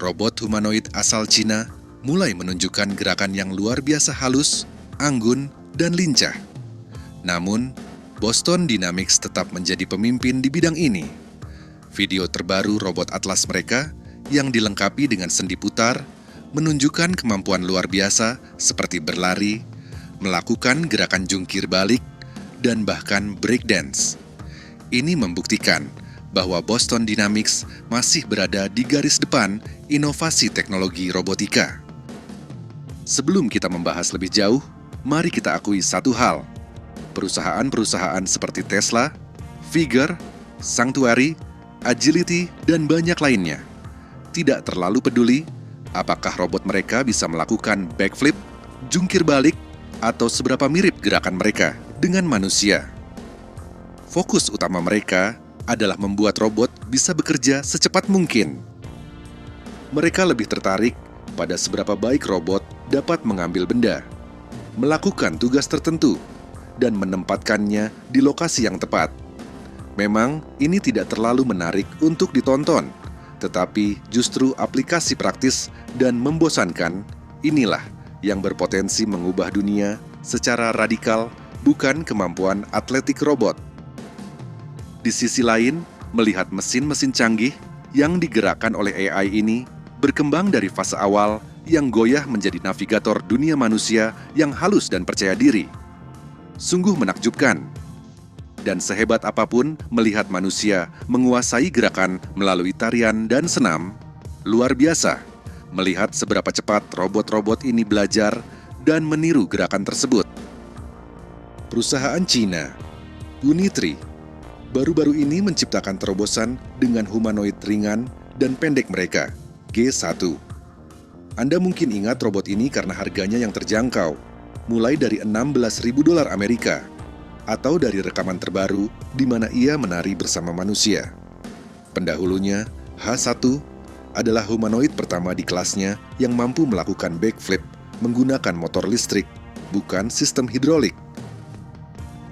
robot humanoid asal Cina mulai menunjukkan gerakan yang luar biasa halus, anggun, dan lincah. Namun, Boston Dynamics tetap menjadi pemimpin di bidang ini. Video terbaru robot Atlas mereka yang dilengkapi dengan sendi putar menunjukkan kemampuan luar biasa seperti berlari, melakukan gerakan jungkir balik, dan bahkan breakdance. Ini membuktikan bahwa Boston Dynamics masih berada di garis depan inovasi teknologi robotika. Sebelum kita membahas lebih jauh, mari kita akui satu hal. Perusahaan-perusahaan seperti Tesla, Figure, Sanctuary, Agility, dan banyak lainnya tidak terlalu peduli apakah robot mereka bisa melakukan backflip, jungkir balik, atau seberapa mirip gerakan mereka dengan manusia. Fokus utama mereka adalah membuat robot bisa bekerja secepat mungkin. Mereka lebih tertarik pada seberapa baik robot dapat mengambil benda, melakukan tugas tertentu, dan menempatkannya di lokasi yang tepat. Memang ini tidak terlalu menarik untuk ditonton, tetapi justru aplikasi praktis dan membosankan inilah yang berpotensi mengubah dunia secara radikal, bukan kemampuan atletik robot. Di sisi lain, melihat mesin-mesin canggih yang digerakkan oleh AI ini berkembang dari fase awal yang goyah menjadi navigator dunia manusia yang halus dan percaya diri. Sungguh menakjubkan. Dan sehebat apapun melihat manusia menguasai gerakan melalui tarian dan senam, luar biasa melihat seberapa cepat robot-robot ini belajar dan meniru gerakan tersebut. Perusahaan Cina, Unitree, baru-baru ini menciptakan terobosan dengan humanoid ringan dan pendek mereka, G1. Anda mungkin ingat robot ini karena harganya yang terjangkau, mulai dari $16.000 Amerika, atau dari rekaman terbaru di mana ia menari bersama manusia. Pendahulunya, H1, adalah humanoid pertama di kelasnya yang mampu melakukan backflip menggunakan motor listrik, bukan sistem hidrolik.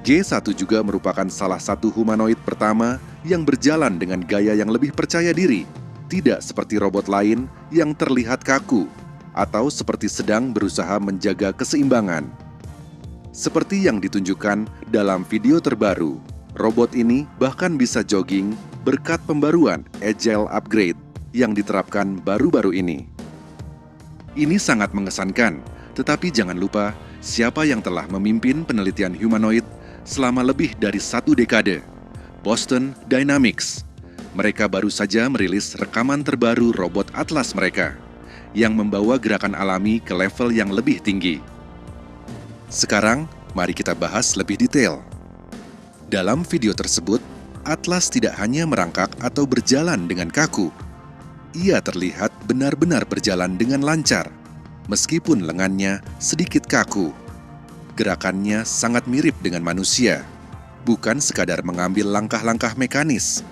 G1 juga merupakan salah satu humanoid pertama yang berjalan dengan gaya yang lebih percaya diri, tidak seperti robot lain yang terlihat kaku atau seperti sedang berusaha menjaga keseimbangan. Seperti yang ditunjukkan dalam video terbaru, robot ini bahkan bisa jogging berkat pembaruan Agile Upgrade yang diterapkan baru-baru ini. Ini sangat mengesankan, tetapi jangan lupa siapa yang telah memimpin penelitian humanoid selama lebih dari 1 dekade, Boston Dynamics. Mereka baru saja merilis rekaman terbaru robot Atlas mereka, yang membawa gerakan alami ke level yang lebih tinggi. Sekarang, mari kita bahas lebih detail. Dalam video tersebut, Atlas tidak hanya merangkak atau berjalan dengan kaku. Ia terlihat benar-benar berjalan dengan lancar, meskipun lengannya sedikit kaku. Gerakannya sangat mirip dengan manusia, bukan sekadar mengambil langkah-langkah mekanis.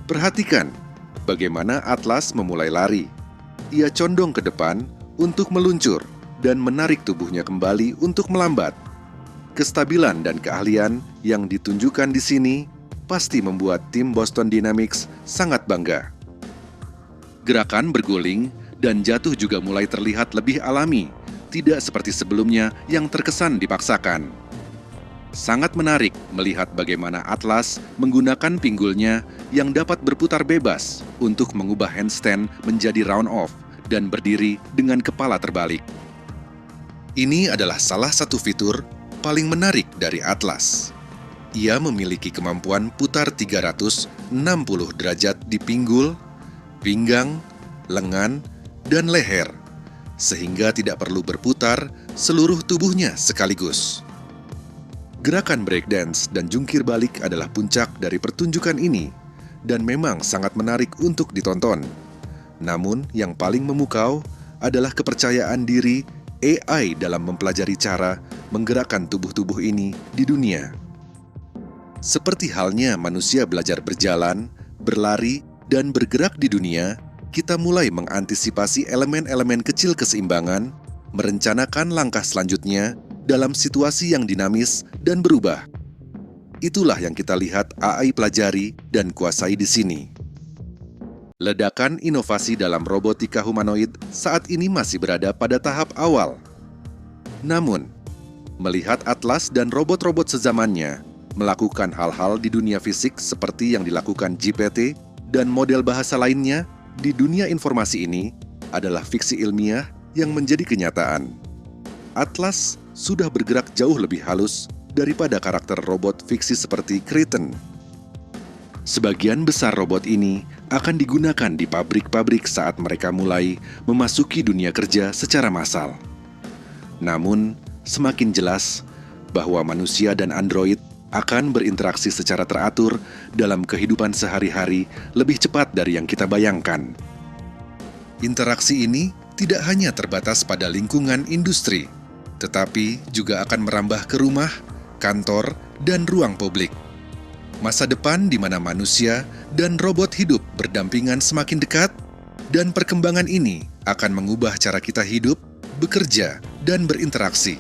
Perhatikan bagaimana Atlas memulai lari. Ia condong ke depan untuk meluncur dan menarik tubuhnya kembali untuk melambat. Kestabilan dan keahlian yang ditunjukkan di sini pasti membuat tim Boston Dynamics sangat bangga. Gerakan berguling dan jatuh juga mulai terlihat lebih alami, tidak seperti sebelumnya yang terkesan dipaksakan. Sangat menarik melihat bagaimana Atlas menggunakan pinggulnya yang dapat berputar bebas untuk mengubah handstand menjadi round off dan berdiri dengan kepala terbalik. Ini adalah salah satu fitur paling menarik dari Atlas. Ia memiliki kemampuan putar 360 derajat di pinggul, pinggang, lengan, dan leher, sehingga tidak perlu berputar seluruh tubuhnya sekaligus. Gerakan breakdance dan jungkir balik adalah puncak dari pertunjukan ini, dan memang sangat menarik untuk ditonton. Namun, yang paling memukau adalah kepercayaan diri AI dalam mempelajari cara menggerakkan tubuh-tubuh ini di dunia. Seperti halnya manusia belajar berjalan, berlari, dan bergerak di dunia, kita mulai mengantisipasi elemen-elemen kecil keseimbangan, merencanakan langkah selanjutnya dalam situasi yang dinamis dan berubah. Itulah yang kita lihat AI pelajari dan kuasai di sini. Ledakan inovasi dalam robotika humanoid saat ini masih berada pada tahap awal. Namun, melihat Atlas dan robot-robot sezamannya melakukan hal-hal di dunia fisik seperti yang dilakukan GPT dan model bahasa lainnya di dunia informasi ini adalah fiksi ilmiah yang menjadi kenyataan. Atlas sudah bergerak jauh lebih halus daripada karakter robot fiksi seperti Kryten. Sebagian besar robot ini akan digunakan di pabrik-pabrik saat mereka mulai memasuki dunia kerja secara massal. Namun, semakin jelas bahwa manusia dan android akan berinteraksi secara teratur dalam kehidupan sehari-hari lebih cepat dari yang kita bayangkan. Interaksi ini tidak hanya terbatas pada lingkungan industri, tetapi juga akan merambah ke rumah, kantor, dan ruang publik. Masa depan di mana manusia dan robot hidup berdampingan semakin dekat, dan perkembangan ini akan mengubah cara kita hidup, bekerja, dan berinteraksi.